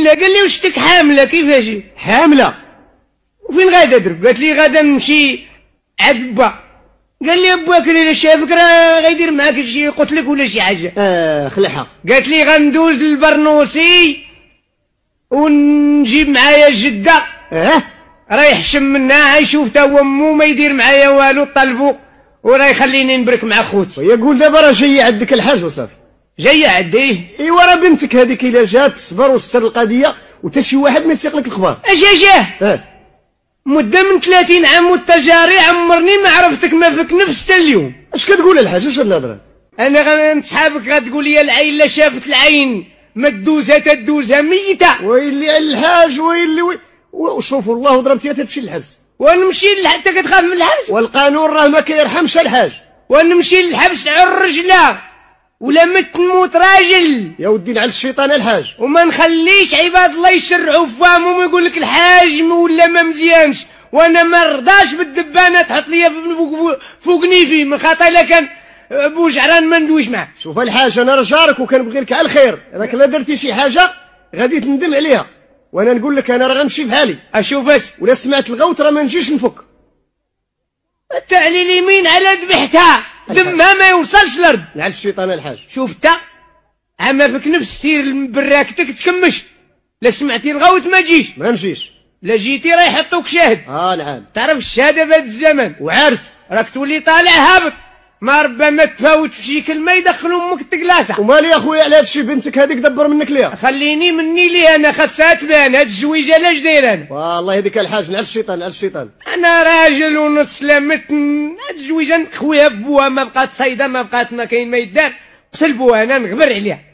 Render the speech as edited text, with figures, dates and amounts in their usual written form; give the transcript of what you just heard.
لا قال لي وشتك حامله كيفاش حامله؟ وفين غادا درك؟ قالت لي غادا نمشي عند با. قال لي باك الا شافك راه غيدير معاك شي قتلك ولا شي حاجه. خلعها. قالت لي غندوز للبرنوسي ونجيب معايا جده راه يحشم منها يشوف تا هو مو ما يدير معايا والو طلبو وراه يخليني نبرك مع خوتي. ويا قول دابا راه جايه عندك الحاج وصافي. جايه عندي. ايوا راه بنتك هذيك الا جات تصبر وستر القضيه وتا شي واحد ما يسيق لك الخبر. اجا مده من 30 عام والتجاري عمرني ما عرفتك ما فيك نفس تا اليوم. اش كتقول الحاج؟ اش هاد الهضره؟ انا نصحابك غتقول لي العين لا شافت العين ما تدوزها تدوزها ميته. ويلي على الحاج ويلي وشوفوا الله ضربتيها تمشي للحبس. ونمشي حتى كتخاف من الحبس؟ والقانون راه ما كيرحمش الحاج. ونمشي للحبس على رجله ولا مت نموت راجل. يا ودي على الشيطان الحاج. وما نخليش عباد الله يشرعوا فمهم ويقول لك الحاج ولا ما مزيانش. وانا ما رضاش بالدبانه تحط لي فوق نيفي من خاطر الا كان بوجعران ما ندويش معاه. شوف الحاج انا رجارك وكنبغي لك على الخير، راك لا درتي شي حاجه غادي تندم عليها، وانا نقول لك انا راه غنمشي في حالي. اشوف بس ولا سمعت الغوت راه ما نجيش نفك. انت على اليمين على ذبحتها دمها ما يوصلش للارض. على الشيطان الحاج. شوف انت عما فيك نفس سير براكتك تكمش. لا سمعتي الغوت ما تجيش. ما نمشيش. لا جيتي راه يحطوك شاهد. نعم. تعرف الشهاده في هذا الزمن وعرت راك تولي طالع هابط، ما ربما تفاوت في شي كلمه يدخلوا امك التقلاصه. ومالي يا خويا على هادشي بنتك هذيك دبر منك ليها. خليني مني ليه انا خاصها تبان هاد الزويجه لاش دايره انا. والله هذيك الحاج على الشيطان على الشيطان. انا راجل ونص لمت هاد الزويجه خويا بوها ما بقات صيده ما بقات ما كاين ما يدار قتل بوها انا نغبر عليها.